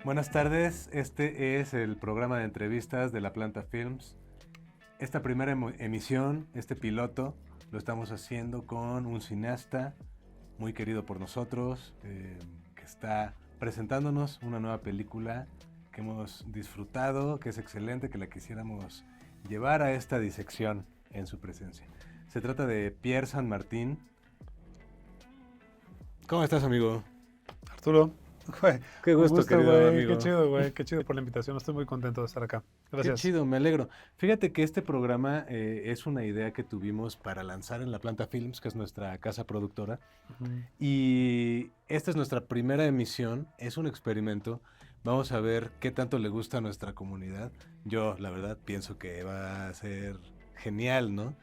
Buenas tardes, este es el programa de entrevistas de La Planta Films. Esta primera emisión, este piloto, lo estamos haciendo con un cineasta muy querido por nosotros, que está presentándonos una nueva película que hemos disfrutado, que es excelente, que la quisiéramos llevar a esta disección en su presencia. Se trata de Pierre San Martín. ¿Cómo estás, amigo? Arturo, güey, Qué un gusto, gusto, querido güey, amigo. qué chido por la invitación, estoy muy contento de estar acá. Qué Gracias. chido, me alegro. Fíjate que este programa es una idea que tuvimos para lanzar en La Planta Films, que es nuestra casa productora. Ujú. Y esta es nuestra primera emisión, es un experimento. Vamos a ver qué tanto le gusta a nuestra comunidad. Yo, la verdad, pienso que va a ser genial, ¿no?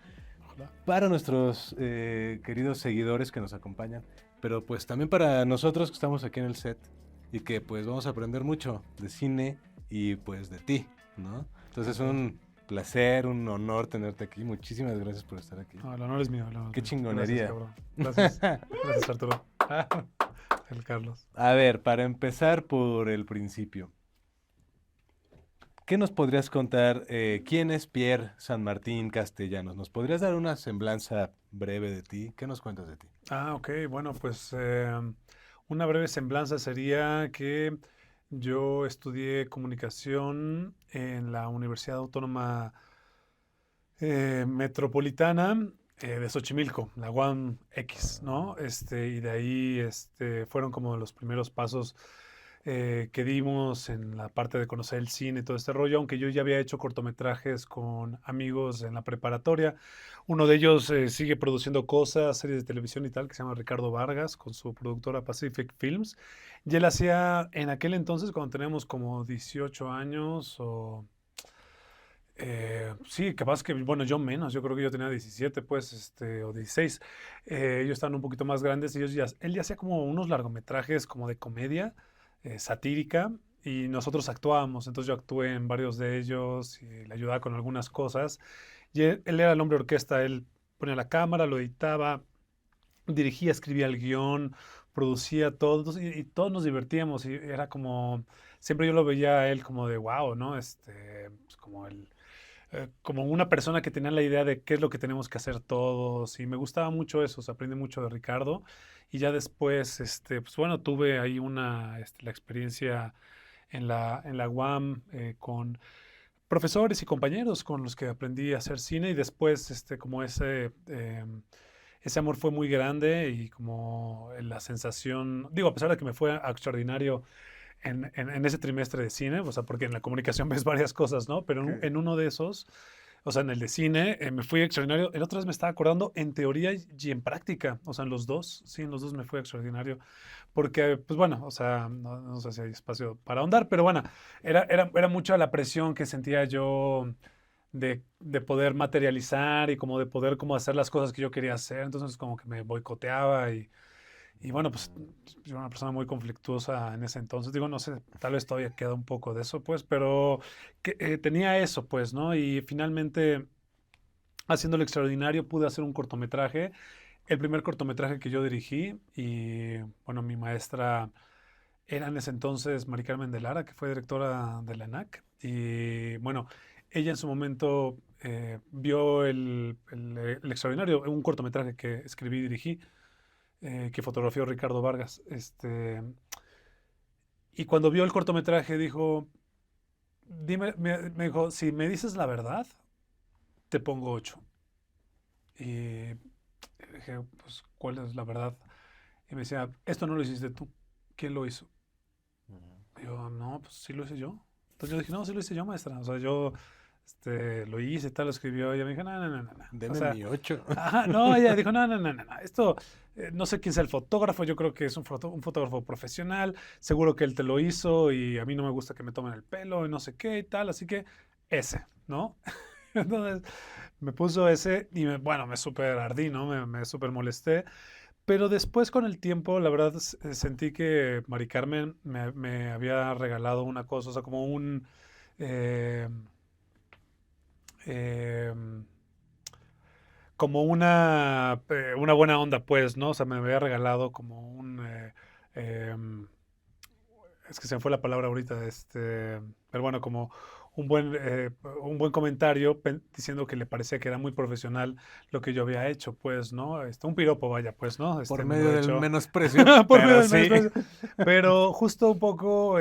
Ojalá. Para nuestros queridos seguidores que nos acompañan, pero pues también para nosotros que estamos aquí en el set y que pues vamos a aprender mucho de cine y pues de ti, ¿no? Entonces es Gracias. un placer, un honor tenerte aquí. Muchísimas gracias por estar aquí. No, el honor es mío, el honor es Qué mío. Gracias, chingonería. cabrón. Gracias. Gracias, Arturo. El Carlos. A ver, para empezar por el principio, ¿qué nos podrías contar? ¿Quién es Pierre San Martín Castellanos? ¿Nos podrías dar una semblanza breve de ti? ¿Qué nos cuentas de ti? Ok, bueno, pues una breve semblanza sería que yo estudié comunicación en la Universidad Autónoma Metropolitana de Xochimilco, la UAM X, ¿no? Y de ahí fueron como los primeros pasos que dimos en la parte de conocer el cine y todo este rollo, aunque yo ya había hecho cortometrajes con amigos en la preparatoria. Uno de ellos sigue produciendo cosas, series de televisión y tal, que se llama Ricardo Vargas, con su productora Pacific Films. Y él hacía en aquel entonces, cuando teníamos como 18 años o sí, capaz que, bueno, yo menos, yo creo que yo tenía 17, pues, o 16. Ellos estaban un poquito más grandes y él ya hacía como unos largometrajes como de comedia satírica y nosotros actuábamos. Entonces yo actué en varios de ellos y le ayudaba con algunas cosas. Y él era el hombre orquesta, él ponía la cámara, lo editaba, dirigía, escribía el guión, producía todo, y todos nos divertíamos y era como, siempre yo lo veía a él como de wow, ¿no? Pues como como una persona que tenía la idea de qué es lo que tenemos que hacer todos y me gustaba mucho eso, se aprende mucho de Ricardo y ya después, pues bueno, tuve ahí la experiencia en la UAM con profesores y compañeros con los que aprendí a hacer cine y después, como ese amor fue muy grande y como la sensación, digo, a pesar de que me fue extraordinario en ese trimestre de cine, o sea, porque en la comunicación ves varias cosas, ¿no? Pero ¿Qué? en uno de esos, o sea, en el de cine, me fui extraordinario. El otro vez me estaba acordando en teoría y en práctica, o sea, en los dos, sí, en los dos me fue extraordinario. Porque, pues bueno, o sea, no sé si hay espacio para ahondar, pero bueno, era mucha la presión que sentía yo de poder materializar y como de poder como hacer las cosas que yo quería hacer. Entonces como que me boicoteaba y bueno, pues yo era una persona muy conflictuosa en ese entonces. Digo, no sé, tal vez todavía queda un poco de eso, pues, pero que, tenía eso, pues, ¿no? Y finalmente, haciendo lo extraordinario, pude hacer un cortometraje, el primer cortometraje que yo dirigí. Y bueno, mi maestra era en ese entonces Mari Carmen de Lara, que fue directora de la ENAC. Y bueno, ella en su momento vio el extraordinario, un cortometraje que escribí y dirigí que fotografió Ricardo Vargas. Y cuando vio el cortometraje dijo, me dijo, si me dices la verdad, te pongo 8. Y dije, pues, ¿cuál es la verdad? Y me decía, esto no lo hiciste tú. ¿Quién lo hizo? Y yo, no, pues sí lo hice yo. Entonces yo dije, no, sí lo hice yo, maestra. O sea, yo lo hice, tal, lo escribió. Y ella me dijo, no, no, no, no, no. O Deme sea, mi 8. ajá, no, ella dijo, no, no, no, no, no. Esto, no sé quién sea el fotógrafo, yo creo que es un fotógrafo profesional, seguro que él te lo hizo y a mí no me gusta que me tomen el pelo y no sé qué y tal, así que ese, ¿no? Entonces me puso ese y bueno, me súper ardí, ¿no? Me súper molesté, pero después con el tiempo, la verdad, sentí que Mari Carmen me había regalado una cosa, o sea, como eh, eh, como una buena onda, pues, ¿no? O sea, me había regalado como em, es que se me fue la palabra ahorita, pero bueno, como un buen, un buen comentario diciendo que le parecía que era muy profesional lo que yo había hecho, pues, ¿no? Un piropo, vaya, pues, ¿no? Por Me lo medio he del hecho menosprecio, por medio pero del sí. menosprecio. Pero justo un poco,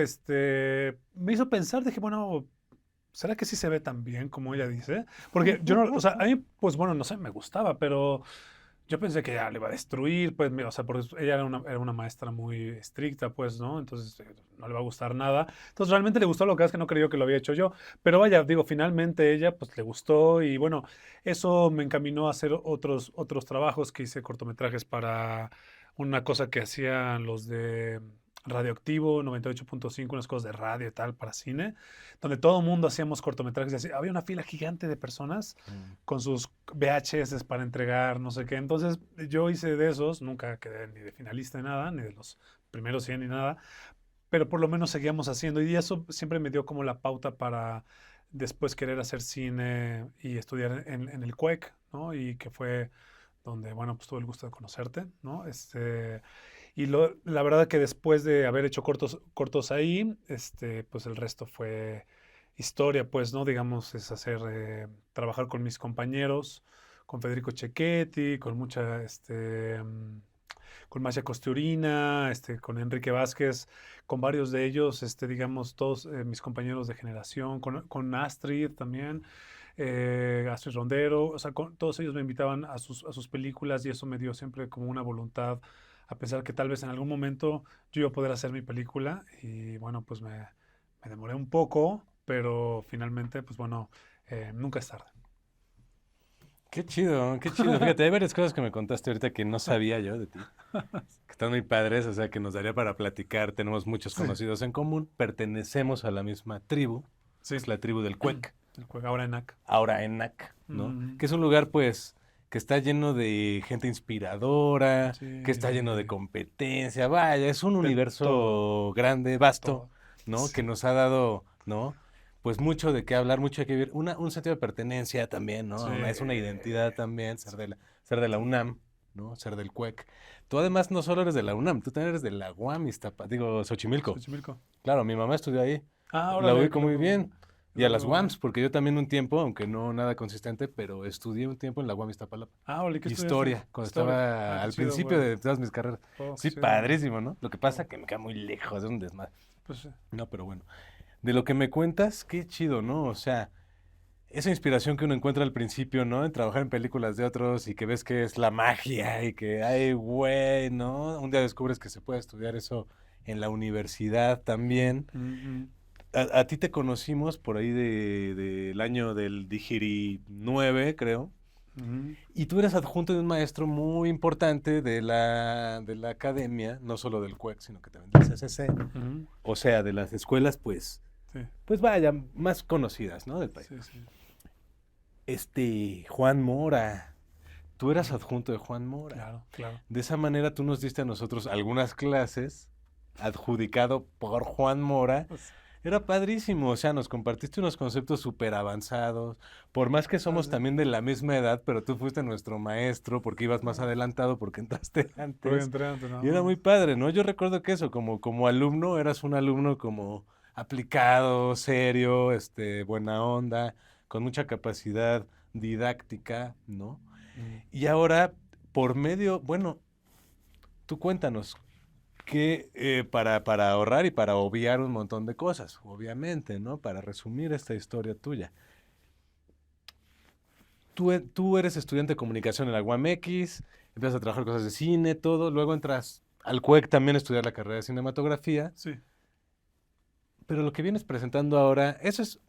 me hizo pensar, dije, bueno, ¿será que sí se ve tan bien como ella dice? Porque yo no, o sea, a mí, pues bueno, no sé, me gustaba, pero yo pensé que ya le iba a destruir, pues, o sea, porque ella era una maestra muy estricta, pues, ¿no? Entonces, no le va a gustar nada. Entonces, realmente le gustó, lo que es que no creyó que lo había hecho yo. Pero vaya, digo, finalmente ella, pues, le gustó y bueno, eso me encaminó a hacer otros trabajos que hice cortometrajes para una cosa que hacían los de Radioactivo 98.5, unas cosas de radio y tal para cine, donde todo el mundo hacíamos cortometrajes y así. Había una fila gigante de personas Mm. con sus VHS para entregar, no sé qué. Entonces yo hice de esos, nunca quedé ni de finalista ni nada, ni de los primeros 100 ni nada, pero por lo menos seguíamos haciendo y eso siempre me dio como la pauta para después querer hacer cine y estudiar en el CUEC, ¿no? Y que fue donde, bueno, pues tuve el gusto de conocerte, ¿no? Y la verdad que después de haber hecho cortos ahí, pues el resto fue historia, pues, ¿no? Digamos, es hacer, trabajar con mis compañeros, con Federico Cecchetti, con con Macia Costurina, con Enrique Vázquez, con varios de ellos, digamos, todos mis compañeros de generación, con Astrid también, Astrid Rondero, o sea, todos ellos me invitaban a sus películas y eso me dio siempre como una voluntad, a pesar que tal vez en algún momento yo iba a poder hacer mi película y bueno, pues me demoré un poco, pero finalmente, pues bueno, nunca es tarde. Qué chido, qué chido. Fíjate, hay varias cosas que me contaste ahorita que no sabía yo de ti. Que están muy padres, o sea, que nos daría para platicar. Tenemos muchos Sí, conocidos en común. Pertenecemos a la misma tribu, que sí, es la tribu del Cuec, el juego ahora en AC. ahora ENAC, ¿no? Mm, Que es un lugar, pues, que está lleno de gente inspiradora, sí, que está lleno de competencia. Vaya, es un de todo, universo grande, vasto, todo. ¿no? Que Sí, nos ha dado, ¿no? Pues mucho de qué hablar, mucho de qué vivir. Un sentido de pertenencia también, ¿no? sí, Es una identidad también, sí, ser de la UNAM, ¿no? Ser del CUEC. Tú además no solo eres de la UNAM, tú también eres de la UAM, digo, Xochimilco. Xochimilco. Claro, mi mamá estudió ahí. Ah, La órale, qué ubico muy loco, bien. qué Y a loco, las qué UAMs, loco. porque yo también un tiempo, aunque no nada consistente, pero estudié un tiempo en la UAM Iztapalapa. Ah, órale, ¿qué estudiaste? Historia, cuando Historia. Ah, estaba qué al chido, principio güey. de todas mis carreras. Oh, qué Sí, chido, güey. padrísimo, ¿no? Lo que pasa Oh, es que me queda muy lejos, es un desmadre. pues sí. No, pero bueno. De lo que me cuentas, qué chido, ¿no? O sea, esa inspiración que uno encuentra al principio, ¿no? En trabajar en películas de otros y que ves que es la magia y que, ay, güey, ¿no? Un día descubres que se puede estudiar eso en la universidad también. Ujú, A ti te conocimos por ahí del año del Digiri 9, creo. ujú, Y tú eres adjunto de un maestro muy importante de la academia, no solo del CUEC, sino que también del CCC. ujú. O sea, de las escuelas, pues, Sí, pues vaya, más conocidas, ¿no? Del país. sí, sí. Juan Mora. Tú eras Ujú. adjunto de Juan Mora. Claro, claro. De esa manera tú nos diste a nosotros algunas clases adjudicado por Juan Mora. Pues, Era padrísimo, o sea, nos compartiste unos conceptos súper avanzados, por más que ah, somos sí. también de la misma edad, pero tú fuiste nuestro maestro porque ibas más Ah, adelantado, porque entraste porque antes, entré antes, nada y era más. muy padre, ¿no? Yo recuerdo que eso, como alumno, eras un alumno como aplicado, serio, buena onda, con mucha capacidad didáctica, ¿no? Mm. Y ahora, por medio, bueno, tú cuéntanos, que para ahorrar y para obviar un montón de cosas, obviamente, ¿no? Para resumir esta historia tuya. Tú eres estudiante de comunicación en la UAMX, empiezas a trabajar cosas de cine, todo, luego entras al CUEC también a estudiar la carrera de cinematografía, Sí, pero lo que vienes presentando ahora, eso es,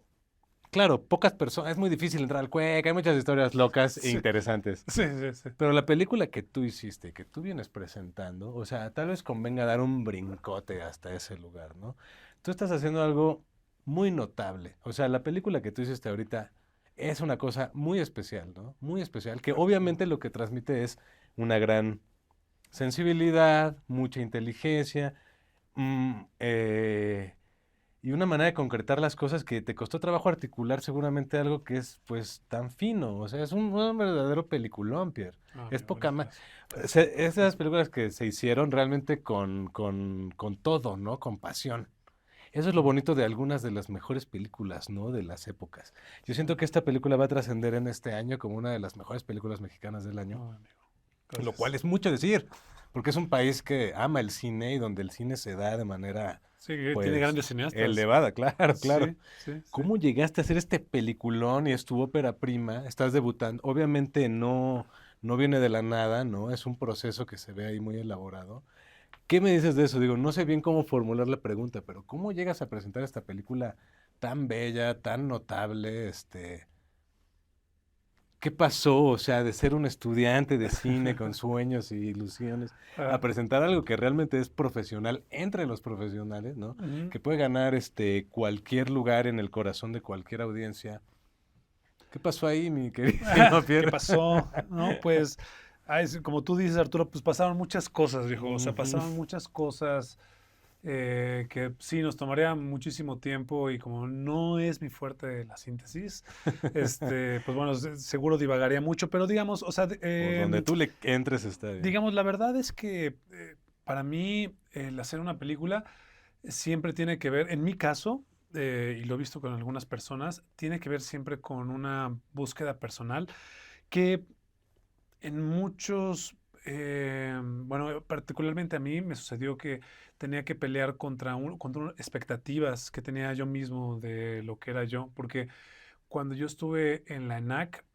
claro, pocas personas, es muy difícil entrar al CUEC, hay muchas historias locas e sí, interesantes. sí, sí, sí. Pero la película que tú hiciste, que tú vienes presentando, o sea, tal vez convenga dar un brincote hasta ese lugar, ¿no? Tú estás haciendo algo muy notable. O sea, la película que tú hiciste ahorita es una cosa muy especial, ¿no? Muy especial, que obviamente lo que transmite es una gran sensibilidad, mucha inteligencia, mm, eh, y una manera de concretar las cosas que te costó trabajo articular seguramente algo que es pues tan fino. O sea, es un verdadero peliculón, Pierre. Ah, Es mira, poca muchas más. gracias. Esas películas que se hicieron realmente con todo, ¿no? Con pasión. Eso es lo bonito de algunas de las mejores películas, ¿no? De las épocas. Yo siento que esta película va a trascender en este año como una de las mejores películas mexicanas del año, No, amigo. lo cual Gracias. es mucho decir, porque es un país que ama el cine y donde el cine se da de manera, Sí, que tiene pues, grandes cineastas. elevada, claro, claro. Sí, sí, sí. ¿Cómo llegaste a hacer este peliculón y es tu ópera prima? Estás debutando. Obviamente no viene de la nada, ¿no? Es un proceso que se ve ahí muy elaborado. ¿Qué me dices de eso? Digo, no sé bien cómo formular la pregunta, pero ¿cómo llegas a presentar esta película tan bella, tan notable? ¿Qué pasó? O sea, de ser un estudiante de cine con sueños y ilusiones a Ah, presentar algo que realmente es profesional entre los profesionales, ¿no? ujú. Que puede ganar cualquier lugar en el corazón de cualquier audiencia. ¿Qué pasó ahí, mi queridísimo ¿Qué Pierre? pasó? No, pues, como tú dices, Arturo, pues pasaron muchas cosas, viejo. O sea, Ujú. pasaron muchas cosas que sí nos tomaría muchísimo tiempo y como no es mi fuerte la síntesis, pues bueno, seguro divagaría mucho, pero digamos, o sea, Por donde tú le entres está bien. digamos, la verdad es que para mí el hacer una película siempre tiene que ver, en mi caso, y lo he visto con algunas personas, tiene que ver siempre con una búsqueda personal que en muchos, bueno, particularmente a mí me sucedió que tenía que pelear contra expectativas que tenía yo mismo de lo que era yo, porque cuando yo estuve en la ENAC,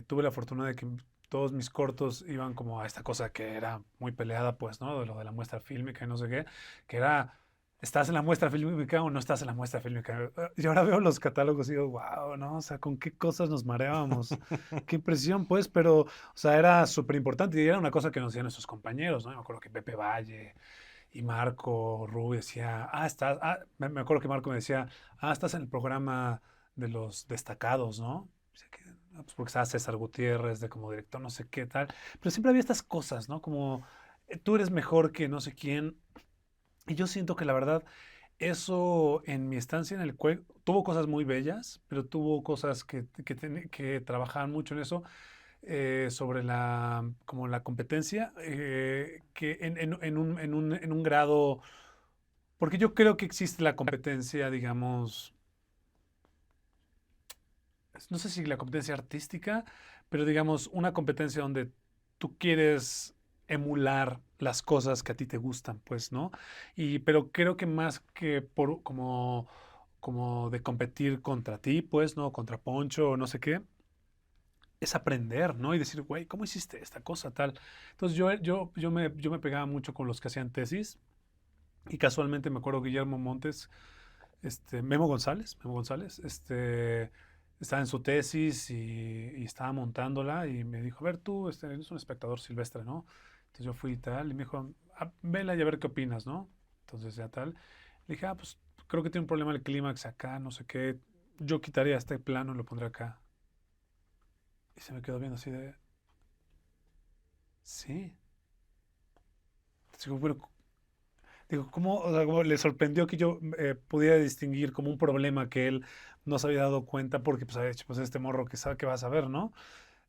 tuve la fortuna de que todos mis cortos iban como a esta cosa que era muy peleada, pues, ¿no? De lo de la muestra fílmica y no sé qué, que era, ¿estás en la muestra fílmica o no estás en la muestra fílmica? Y ahora veo los catálogos y digo, wow, ¿no? O sea, ¿con qué cosas nos mareábamos? Qué impresión, pues, pero, o sea, era súper importante y era una cosa que nos decían nuestros compañeros, ¿no? Me acuerdo que Pepe Valle y Marco Rubio decía, me acuerdo que Marco me decía, estás en el programa de los destacados, ¿no? Dice que, pues porque estaba César Gutiérrez de como director, no sé qué tal. Pero siempre había estas cosas, ¿no? Como tú eres mejor que no sé quién. Y yo siento que la verdad, eso en mi estancia en el CUEC tuvo cosas muy bellas, pero tuvo cosas que trabajaban mucho en eso sobre como la competencia, que en un grado, porque yo creo que existe la competencia, digamos, no sé si la competencia artística, pero digamos, una competencia donde tú quieres emular las cosas que a ti te gustan, pues, ¿no? Pero creo que más que como de competir contra ti, pues, ¿no? Contra Poncho o no sé qué, es aprender, ¿no? Y decir, güey, ¿cómo hiciste esta cosa tal? Entonces yo me pegaba mucho con los que hacían tesis y casualmente me acuerdo Guillermo Montes, Memo González, estaba en su tesis y estaba montándola y me dijo, a ver, tú eres un espectador silvestre, ¿no? Entonces yo fui y tal y me dijo, vela y a ver qué opinas, ¿no? Entonces ya tal. Le dije, pues creo que tiene un problema el clímax acá, no sé qué. Yo quitaría este plano y lo pondré acá. Y se me quedó viendo así de, sí. Digo, digo, ¿cómo, o sea, cómo le sorprendió que yo pudiera distinguir como un problema que él no se había dado cuenta porque pues había dicho, pues este morro que sabe que va a saber, ¿no?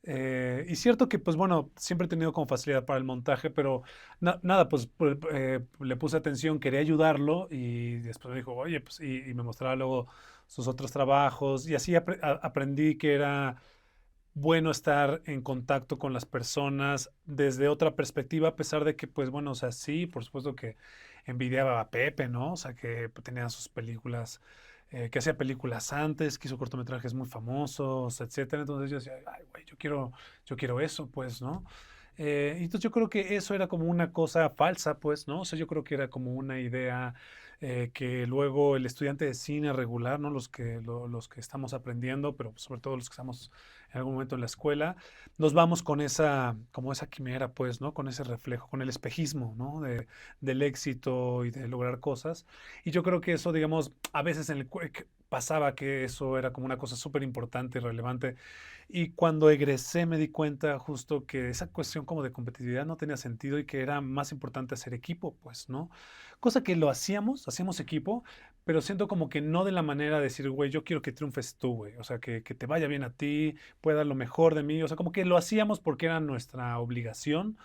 Y cierto que, pues bueno, siempre he tenido como facilidad para el montaje, pero nada, pues le puse atención, quería ayudarlo y después me dijo, oye, pues y me mostraba luego sus otros trabajos y así aprendí que era bueno estar en contacto con las personas desde otra perspectiva, a pesar de que, pues bueno, o sea, sí, por supuesto que envidiaba a Pepe, ¿no? O sea, que tenía sus películas, que hacía películas antes, que hizo cortometrajes muy famosos, etcétera. Entonces yo decía, ay, güey, yo quiero eso, pues, ¿no? Y entonces yo creo que eso era como una cosa falsa, pues, ¿no? O sea, yo creo que era como una idea que luego el estudiante de cine regular, ¿no? Los que estamos aprendiendo, pero sobre todo los que estamos en algún momento en la escuela, nos vamos con como esa quimera, pues, ¿no? Con ese reflejo, con el espejismo, ¿no? Del éxito y de lograr cosas. Y yo creo que eso, digamos, a veces en el CUEC pasaba que eso era como una cosa súper importante y relevante. Y cuando egresé me di cuenta justo que esa cuestión como de competitividad no tenía sentido y que era más importante hacer equipo, pues, ¿no? Cosa que lo hacíamos equipo, pero siento como que no de la manera de decir, güey, yo quiero que triunfes tú, güey. O sea, que te vaya bien a ti, pueda dar lo mejor de mí. O sea, como que lo hacíamos porque era nuestra obligación,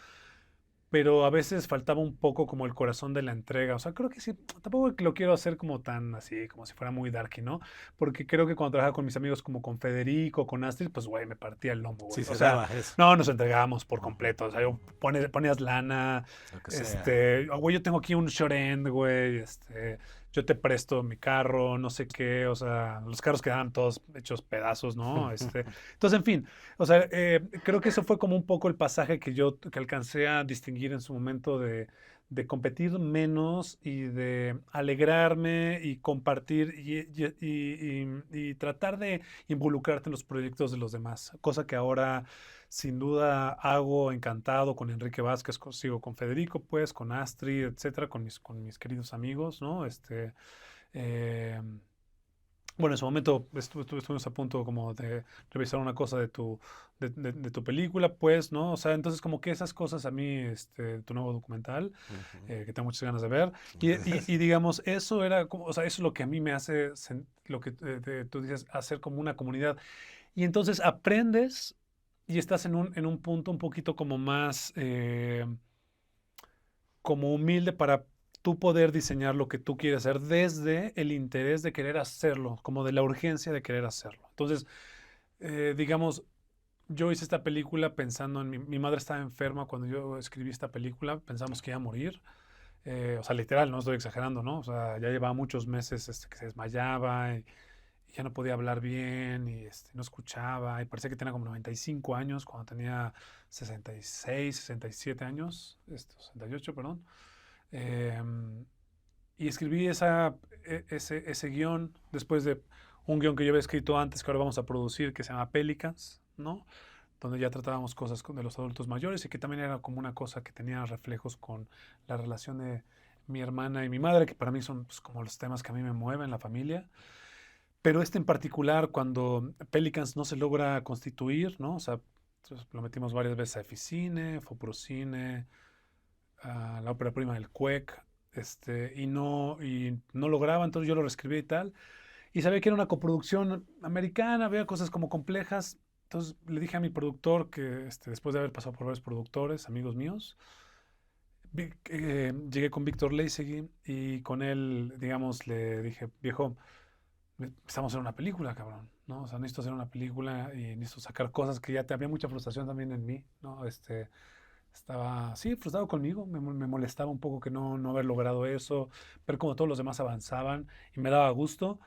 pero a veces faltaba un poco como el corazón de la entrega. O sea, creo que sí, tampoco lo quiero hacer como tan así, como si fuera muy darky, ¿no? Porque creo que cuando trabajaba con mis amigos como con Federico, con Astrid, pues, güey, me partía el lomo, Sí güey. O se sea, daba eso. no, nos entregábamos por Ujú. completo. O sea, ponías lana, Lo que sea. güey, yo tengo aquí un short end, güey, yo te presto mi carro, no sé qué, o sea, los carros quedaban todos hechos pedazos, ¿no? Entonces, en fin, o sea, creo que eso fue como un poco el pasaje que alcancé a distinguir en su momento de competir menos y de alegrarme y compartir y tratar de involucrarte en los proyectos de los demás, cosa que ahora sin duda hago encantado con Enrique Vázquez, sigo con Federico, pues, con Astrid, etcétera, con mis queridos amigos, ¿no? Eh, bueno, en su momento estuvimos a punto como de revisar una cosa de tu película, pues, ¿no? O sea, entonces como que esas cosas a mí, tu nuevo documental, Ujú. que tengo muchas ganas de ver, y digamos, eso era como, o sea, eso es lo que a mí me hace, lo que tú dices, hacer como una comunidad. Y entonces aprendes y estás en un punto un poquito como más, como humilde para tú poder diseñar lo que tú quieres hacer desde el interés de querer hacerlo, como de la urgencia de querer hacerlo. Entonces, digamos, yo hice esta película pensando en mi madre estaba enferma cuando yo escribí esta película, pensamos que iba a morir. O sea, literal, no estoy exagerando, ¿no? O sea, ya llevaba muchos meses que se desmayaba y ya no podía hablar bien y no escuchaba y parecía que tenía como 95 años cuando tenía 66, 67 años, 68, perdón. Em, y escribí ese guión después de un guión que yo había escrito antes, que ahora vamos a producir, que se llama Pelicans, ¿no? Donde ya tratábamos cosas de los adultos mayores y que también era como una cosa que tenía reflejos con la relación de mi hermana y mi madre, que para mí son pues, como los temas que a mí me mueven, la familia. Pero en particular, cuando Pelicans no se logra constituir, ¿no? O sea, entonces lo metimos varias veces a Eficine, Foprocine, a la ópera prima del CUEC, y no lograba, entonces yo lo reescribí y tal. Y sabía que era una coproducción americana, había cosas como complejas. Entonces le dije a mi productor que después de haber pasado por varios productores, amigos míos, llegué con Víctor Leisegui y con él, digamos, le dije, viejo, estamos en una película, cabrón, ¿no? O sea, necesito hacer una película y necesito sacar cosas que ya te había mucha frustración también en mí, ¿no? Estaba, sí, frustrado conmigo, me molestaba un poco que no haber logrado eso, ver cómo todos los demás avanzaban y me daba gusto,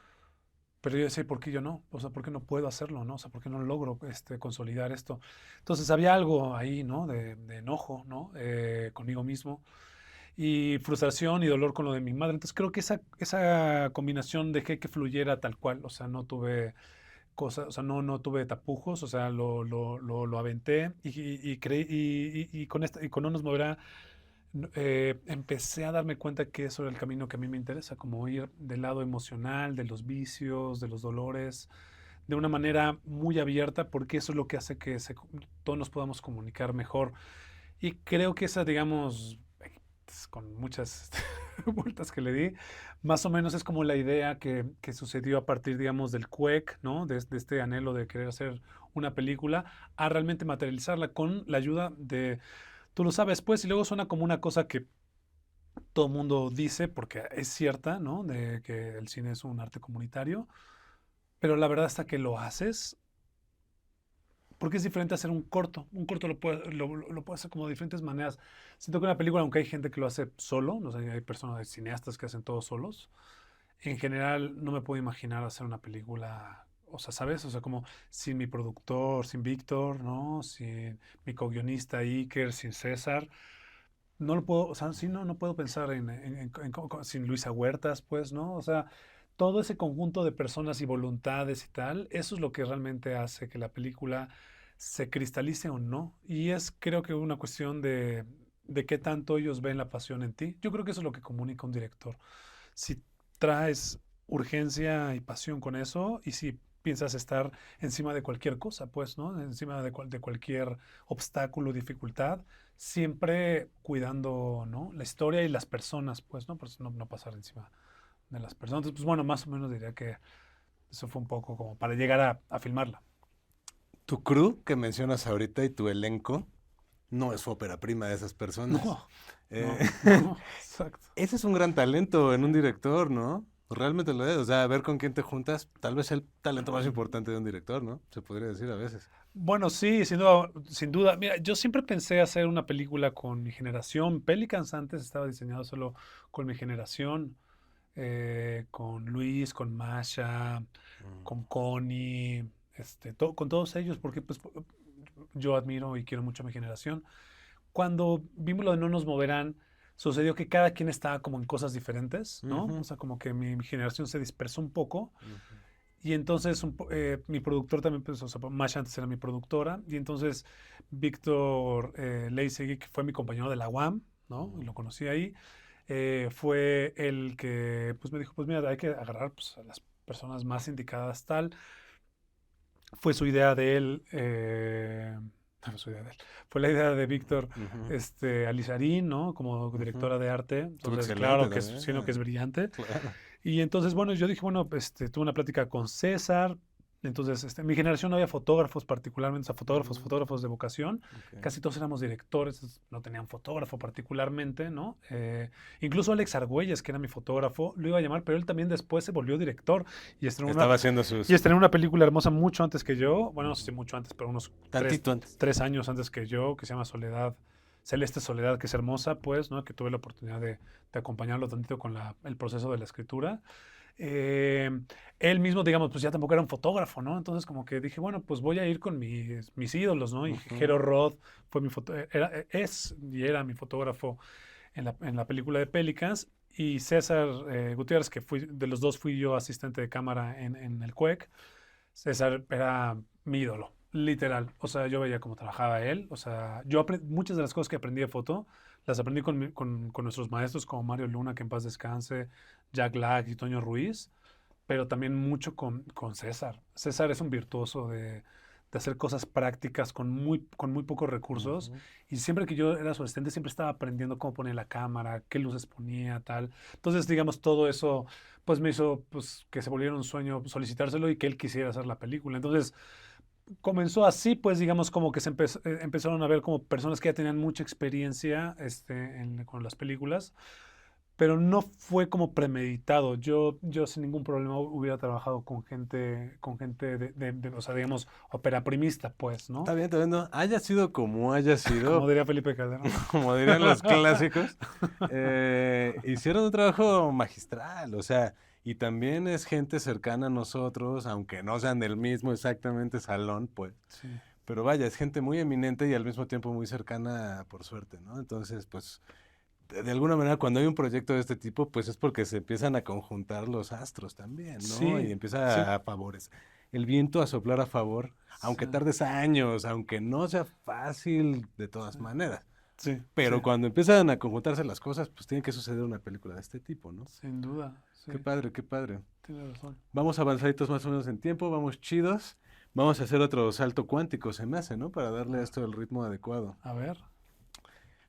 pero yo decía, ¿por qué yo no? O sea, ¿por qué no puedo hacerlo, no? O sea, ¿por qué no logro consolidar esto? Entonces había algo ahí, ¿no? De enojo, ¿no? Conmigo mismo y frustración y dolor con lo de mi madre. Entonces creo que esa combinación dejé que fluyera tal cual, o sea, no tuve cosas, o sea, no tuve tapujos, o sea, lo aventé y creí, y con No nos moverá, empecé a darme cuenta que eso era el camino que a mí me interesa, como ir del lado emocional, de los vicios, de los dolores, de una manera muy abierta, porque eso es lo que hace que todos nos podamos comunicar mejor. Y creo que esa, digamos, con muchas vueltas que le di, más o menos es como la idea que sucedió a partir, digamos, del CUEC, ¿no? De este anhelo de querer hacer una película, a realmente materializarla con la ayuda de, tú lo sabes, pues, y luego suena como una cosa que todo el mundo dice, porque es cierta, ¿no? De que el cine es un arte comunitario, pero la verdad hasta que lo haces, porque es diferente hacer un corto. Un corto lo puede hacer como de diferentes maneras. Siento que una película, aunque hay gente que lo hace solo, no sé, hay personas, hay cineastas que hacen todo solos, en general no me puedo imaginar hacer una película, o sea, ¿sabes? O sea, como sin mi productor, sin Víctor, ¿no? Sin mi co-guionista Iker, sin César. No lo puedo, o sea, sí, no puedo pensar sin Luisa Huertas, pues, ¿no? O sea, todo ese conjunto de personas y voluntades y tal, eso es lo que realmente hace que la película se cristalice o no. Y es, creo que, una cuestión de qué tanto ellos ven la pasión en ti. Yo creo que eso es lo que comunica un director. Si traes urgencia y pasión con eso y si piensas estar encima de cualquier cosa, pues, ¿no? Encima de cualquier obstáculo, dificultad, siempre cuidando, ¿no? La historia y las personas, pues, ¿no? Por eso no pasar encima de las personas. Entonces, pues bueno, más o menos diría que eso fue un poco como para llegar a filmarla. Tu crew que mencionas ahorita y tu elenco, no es ópera prima de esas personas. No, Eh, no, exacto. ese es un gran talento en un director, ¿no? Realmente lo es. O sea, ver con quién te juntas, tal vez el talento más importante de un director, ¿no? Se podría decir a veces. Bueno, sí, sin duda, sin duda. Mira, yo siempre pensé hacer una película con mi generación. Pelicans antes estaba diseñado solo con mi generación, con Luis, con Masha, Mm. con Connie, con todos ellos, porque pues yo admiro y quiero mucho a mi generación. Cuando vimos lo de No nos moverán, sucedió que cada quien estaba como en cosas diferentes, ¿no? O Ujú, sea, como que mi generación se dispersó un poco. ujú. Y entonces mi productor también, pues, o sea, Masha antes era mi productora, y entonces Víctor Leisegui, que fue mi compañero de la UAM, ¿no? Y Mm. lo conocí ahí, fue el que pues, me dijo, pues mira, hay que agarrar pues, a las personas más indicadas tal. Fue su idea de él, no fue su idea de él, fue la idea de Víctor Ujú. Alizarín, ¿no? Como Ujú. directora de arte. Estuvo Entonces, excelente claro que también. sino que es brillante. Claro. Y entonces, bueno, yo dije, bueno, tuve una plática con César. Entonces, en mi generación no había fotógrafos particularmente, o sea, Mm, fotógrafos de vocación. ok. Casi todos éramos directores, entonces no tenían fotógrafo particularmente, ¿no? Incluso Alex Argüelles, que era mi fotógrafo, lo iba a llamar, pero él también después se volvió director y Estaba haciendo sus... estrenó una película hermosa mucho antes que yo. Bueno, no sé si mucho antes, pero unos Tantito antes. 3 años antes que yo, que se llama Soledad. Celeste Soledad, que es hermosa, pues, ¿no? Que tuve la oportunidad de acompañarlo tantito con el proceso de la escritura. Eh, Él mismo, digamos, pues ya tampoco era un fotógrafo, ¿no? Entonces como que dije, bueno, pues voy a ir con mis ídolos, ¿no? Y Ujú. Jero Roth fue es y era mi fotógrafo en la película de Pelicans. Y César Gutiérrez, que de los dos fui yo asistente de cámara en el CUEC. César era mi ídolo, literal. O sea, yo veía cómo trabajaba él. O sea, muchas de las cosas que aprendí de foto las aprendí con nuestros maestros como Mario Luna, que en paz descanse, Jack Black y Toño Ruiz, pero también mucho con César. César es un virtuoso de hacer cosas prácticas con muy pocos recursos. Ujú. Y siempre que yo era su asistente, siempre estaba aprendiendo cómo poner la cámara, qué luces ponía, tal. Entonces, digamos, todo eso, pues me hizo pues, que se volviera un sueño solicitárselo y que él quisiera hacer la película. Entonces, comenzó así, pues digamos como que empezaron a ver como personas que ya tenían mucha experiencia con las películas, pero no fue como premeditado. Yo sin ningún problema hubiera trabajado con gente o sea, digamos, ópera primista, pues, ¿no? Está bien, ¿no? Haya sido como haya Como sido, diría Felipe Calderón. como dirían los clásicos, hicieron un trabajo magistral, o sea, y también es gente cercana a nosotros, aunque no sean del mismo exactamente salón, pues, Sí, pero vaya, es gente muy eminente y al mismo tiempo muy cercana por suerte, ¿no? Entonces, pues, de alguna manera cuando hay un proyecto de este tipo, pues es porque se empiezan a conjuntar los astros también, ¿no? Y sí, sí, empieza a favores. El viento a soplar a favor, sí, aunque tardes años, aunque no sea fácil de todas sí, maneras. sí, Pero sí, cuando empiezan a conjuntarse las cosas, pues tiene que suceder una película de este tipo, ¿no? sin duda, sí, Qué padre, qué padre. tienes razón. Vamos avanzaditos más o menos en tiempo, vamos chidos. Vamos a hacer otro salto cuántico, se me hace, ¿no? Para darle a Ah, esto el ritmo adecuado. a ver.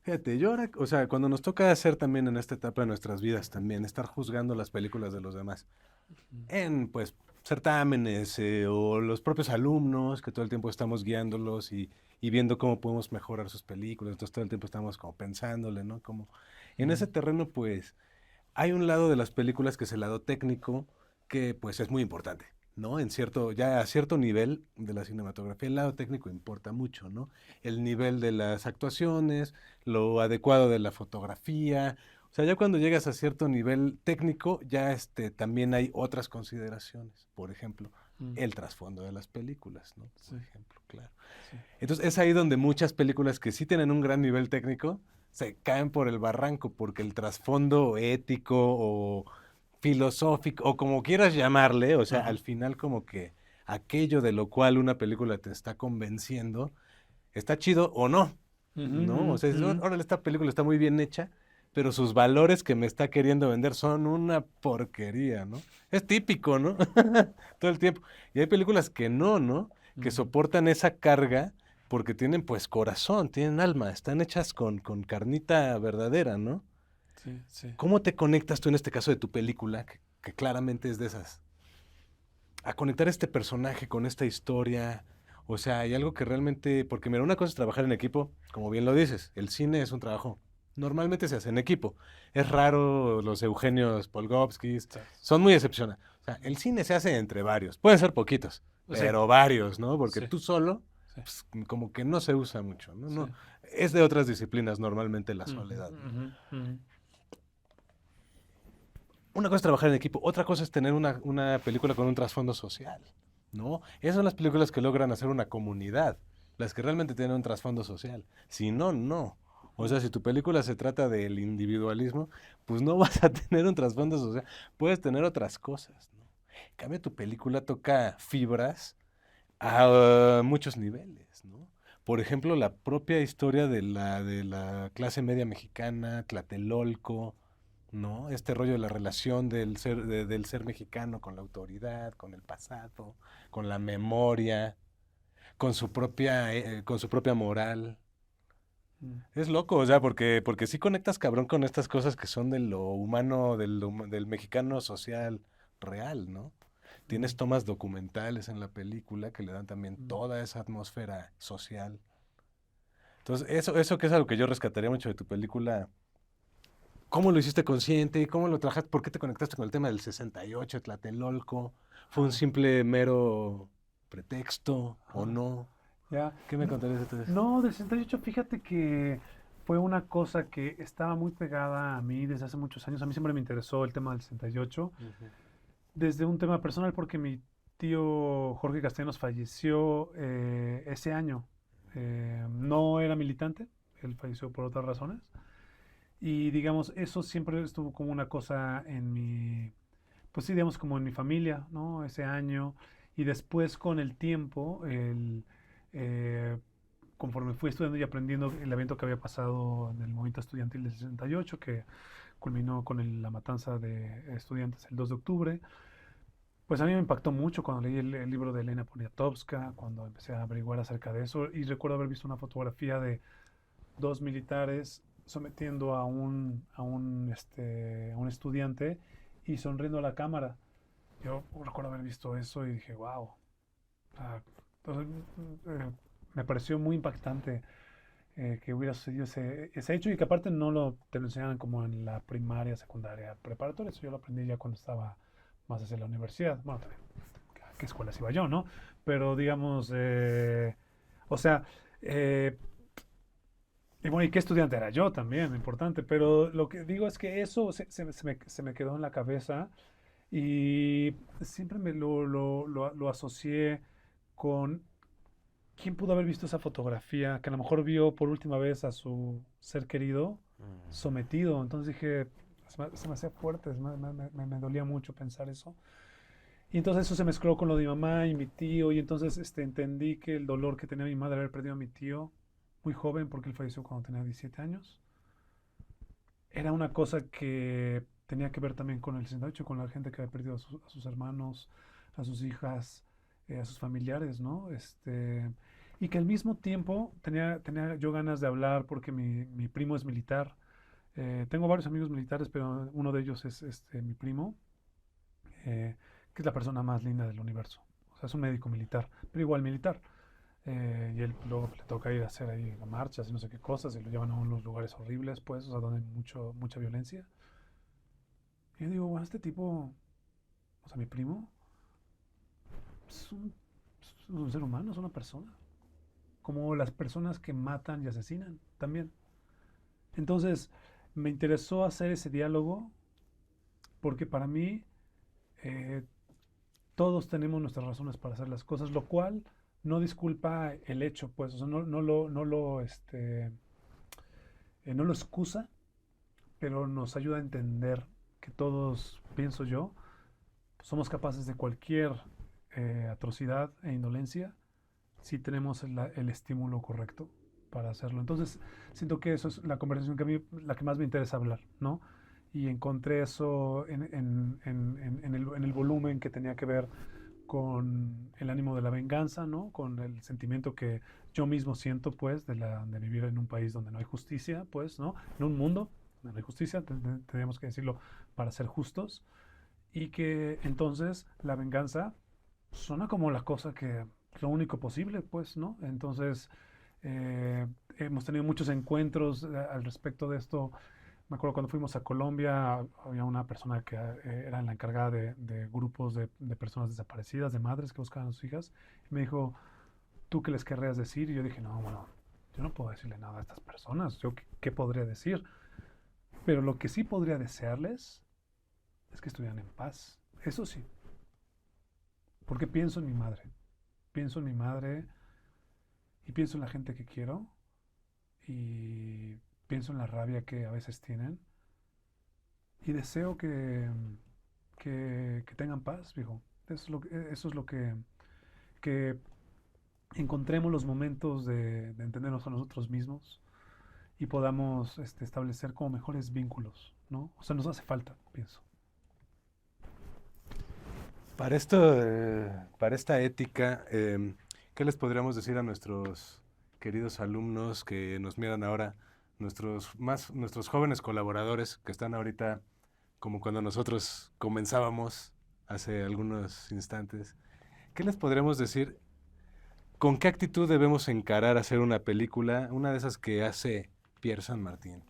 Fíjate, yo ahora, o sea, cuando nos toca hacer también en esta etapa de nuestras vidas también, estar juzgando las películas de los demás, en pues certámenes o los propios alumnos, que todo el tiempo estamos guiándolos y viendo cómo podemos mejorar sus películas, entonces todo el tiempo estamos como pensándole, ¿no? Como en ese Mm, terreno, pues, hay un lado de las películas que es el lado técnico, que pues es muy importante, ¿no? En cierto, ya a cierto nivel de la cinematografía, el lado técnico importa mucho, ¿no? El nivel de las actuaciones, lo adecuado de la fotografía. O sea, ya cuando llegas a cierto nivel técnico, ya también hay otras consideraciones. Por ejemplo, mm, el trasfondo de las películas, ¿no? sí, Por ejemplo, claro. sí. Entonces es ahí donde muchas películas que sí tienen un gran nivel técnico se caen por el barranco, porque el trasfondo ético o filosófico, o como quieras llamarle, o sea, Ajá. al final como que aquello de lo cual una película te está convenciendo, está chido o no, Ujú, ¿no? O ujú, sea, dices, ujú. órale, esta película está muy bien hecha, pero sus valores que me está queriendo vender son una porquería, ¿no? Es típico, ¿no? Todo el tiempo. Y hay películas que no, ¿no? Que Ujú. soportan esa carga porque tienen pues corazón, tienen alma, están hechas con carnita verdadera, ¿no? Sí, sí. ¿Cómo te conectas tú en este caso de tu película, que claramente es de esas? A conectar este personaje con esta historia. O sea, hay algo que realmente, porque mira, una cosa es trabajar en equipo, como bien lo dices, el cine es un trabajo, normalmente se hace en equipo. Es raro los Eugenios Polgovskis, Sí. son muy excepcionales. O sea, el cine se hace entre varios, pueden ser poquitos, Sí, pero varios, ¿no? Porque sí, tú solo, sí, pues, como que no se usa mucho, ¿no? sí. No, es de otras disciplinas normalmente la Ujú, soledad, ¿no? ujú, ujú. Una cosa es trabajar en equipo, otra cosa es tener una película con un trasfondo social, ¿no? Esas son las películas que logran hacer una comunidad, las que realmente tienen un trasfondo social. Si no, no. O sea, si tu película se trata del individualismo, pues no vas a tener un trasfondo social. Puedes tener otras cosas, ¿no? En cambio, tu película toca fibras a muchos niveles, ¿no? Por ejemplo, la propia historia de la clase media mexicana, Tlatelolco, ¿no? Este rollo de la relación del ser mexicano con la autoridad, con el pasado, con la memoria, con su propia moral. Mm. Es loco, o sea, porque sí conectas cabrón con estas cosas que son de lo humano, del mexicano social real, ¿no? Tienes Mm, tomas documentales en la película que le dan también mm. toda esa atmósfera social. Entonces, eso que es algo que yo rescataría mucho de tu película. ¿Cómo lo hiciste consciente? ¿Cómo lo trabajaste? ¿Por qué te conectaste con el tema del 68, Tlatelolco? ¿Fue un Ah, simple mero pretexto o ah, no? ya. ¿Qué me contarías de todo eso? No, del 68, fíjate que fue una cosa que estaba muy pegada a mí desde hace muchos años. A mí siempre me interesó el tema del 68, Ujú. desde un tema personal, porque mi tío Jorge Castellanos falleció ese año. No era militante, él falleció por otras razones. Y digamos, eso siempre estuvo como una cosa en mi, pues sí, digamos, como en mi familia, ¿no? Ese año. Y después con el tiempo, eh, conforme fui estudiando y aprendiendo el evento que había pasado en el movimiento estudiantil del 68, que culminó con la matanza de estudiantes el 2 de octubre, pues a mí me impactó mucho cuando leí el libro de Elena Poniatowska, cuando empecé a averiguar acerca de eso, y recuerdo haber visto una fotografía de dos militares sometiendo a un estudiante y sonriendo a la cámara. Yo recuerdo haber visto eso y dije, wow. Entonces, me pareció muy impactante que hubiera sucedido ese hecho y que aparte no te lo enseñaban como en la primaria, secundaria, preparatoria. Eso yo lo aprendí ya cuando estaba más hacia la universidad. Bueno, también, ¿a qué escuelas iba yo, no? Pero digamos, o sea, eh, y bueno, ¿y qué estudiante era yo también? Importante. Pero lo que digo es que eso se me quedó en la cabeza y siempre me lo asocié con quién pudo haber visto esa fotografía, que a lo mejor vio por última vez a su ser querido sometido. Entonces dije, se me hacía fuerte, me dolía mucho pensar eso. Y entonces eso se mezcló con lo de mi mamá y mi tío, y entonces entendí que el dolor que tenía mi madre de haber perdido a mi tío muy joven, porque él falleció cuando tenía 17 años, era una cosa que tenía que ver también con el 68, con la gente que había perdido a sus hermanos, a sus hijas, a sus familiares, ¿no? Y que al mismo tiempo tenía yo ganas de hablar porque mi primo es militar. Tengo varios amigos militares, pero uno de ellos es mi primo, eh, que es la persona más linda del universo. O sea, es un médico militar, pero igual militar. Y él luego le toca ir a hacer ahí marchas y no sé qué cosas, y lo llevan a unos lugares horribles, pues, o sea, donde hay mucha violencia. Y yo digo, bueno, este tipo, o sea, mi primo, es un ser humano, es una persona. Como las personas que matan y asesinan también. Entonces, me interesó hacer ese diálogo porque para mí eh, todos tenemos nuestras razones para hacer las cosas, lo cual no disculpa el hecho, pues, o sea, no lo excusa, pero nos ayuda a entender que todos, pienso yo, somos capaces de cualquier atrocidad e indolencia si tenemos el estímulo correcto para hacerlo. Entonces, siento que eso es la conversación que a mí, la que más me interesa hablar, ¿no? Y encontré eso en el volumen que tenía que ver con el ánimo de la venganza, ¿no? Con el sentimiento que yo mismo siento, pues, de vivir en un país donde no hay justicia, pues, ¿no? En un mundo donde no hay justicia, tendríamos que decirlo para ser justos, y que entonces la venganza suena como la cosa que lo único posible, pues, ¿no? Entonces, hemos tenido muchos encuentros al respecto de esto. Me acuerdo cuando fuimos a Colombia, había una persona que era la encargada de grupos de personas desaparecidas, de madres que buscaban a sus hijas. Y me dijo, ¿tú qué les querrías decir? Y yo dije, no, bueno, yo no puedo decirle nada a estas personas. ¿Yo qué podría decir? Pero lo que sí podría desearles es que estuvieran en paz. Eso sí, porque pienso en mi madre. Pienso en mi madre y pienso en la gente que quiero y pienso en la rabia que a veces tienen y deseo que tengan paz, viejo. Eso es lo que encontremos los momentos de entendernos a nosotros mismos y podamos establecer como mejores vínculos, ¿no? O sea, nos hace falta, pienso. Para esto, para esta ética, ¿qué les podríamos decir a nuestros queridos alumnos que nos miran ahora, nuestros jóvenes colaboradores que están ahorita como cuando nosotros comenzábamos hace algunos instantes? ¿Qué les podremos decir? ¿Con qué actitud debemos encarar hacer una película, una de esas que hace Pierre San Martín?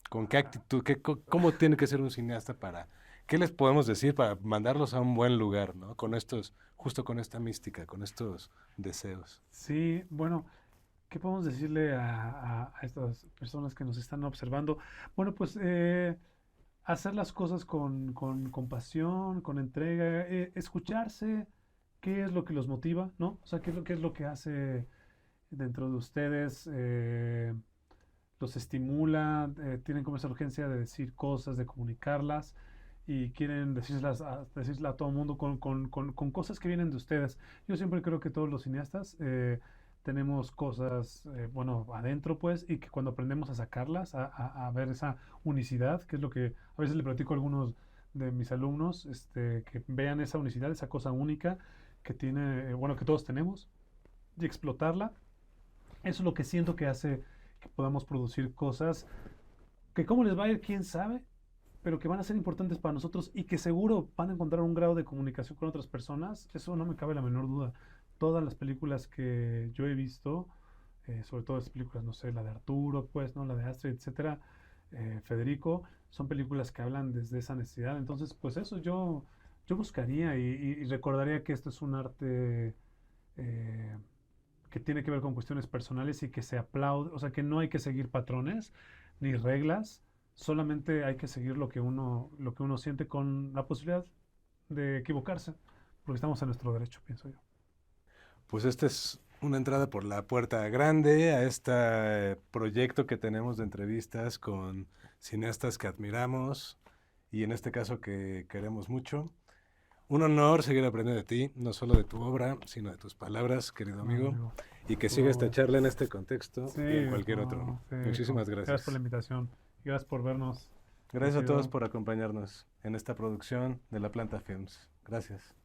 ¿Con qué actitud, cómo tiene que ser un cineasta para, qué les podemos decir para mandarlos a un buen lugar, ¿no? Con estos, justo con esta mística, con estos deseos. Sí, bueno, ¿qué podemos decirle a estas personas que nos están observando? Bueno, pues hacer las cosas con pasión, con entrega, escucharse, qué es lo que los motiva, ¿no? O sea, qué es lo que hace dentro de ustedes, los estimula, tienen como esa urgencia de decir cosas, de comunicarlas y quieren decírsela a todo el mundo con cosas que vienen de ustedes. Yo siempre creo que todos los cineastas tenemos cosas, bueno, adentro pues, y que cuando aprendemos a sacarlas, a ver esa unicidad, que es lo que a veces le platico a algunos de mis alumnos, que vean esa unicidad, esa cosa única que tiene, bueno, que todos tenemos, y explotarla. Eso es lo que siento que hace que podamos producir cosas que cómo les va a ir, quién sabe, pero que van a ser importantes para nosotros y que seguro van a encontrar un grado de comunicación con otras personas, eso no me cabe la menor duda. Todas las películas que yo he visto, sobre todo las películas, no sé, la de Arturo, pues, ¿no? La de Astrid, etcétera, Federico, son películas que hablan desde esa necesidad. Entonces, pues eso yo buscaría y recordaría que esto es un arte eh, que tiene que ver con cuestiones personales y que se aplaude, o sea, que no hay que seguir patrones ni reglas, solamente hay que seguir lo que uno siente con la posibilidad de equivocarse, porque estamos en nuestro derecho, pienso yo. Pues esta es una entrada por la puerta grande a este proyecto que tenemos de entrevistas con cineastas que admiramos y en este caso que queremos mucho. Un honor seguir aprendiendo de ti, no solo de tu obra, sino de tus palabras, querido No, amigo, amigo, y que siga esta tú, charla en este contexto sí, y en cualquier otro. no, sí, Muchísimas gracias por la gracias. invitación y gracias por vernos. Ha Gracias a todos sido por acompañarnos en esta producción de La Planta Films. Gracias.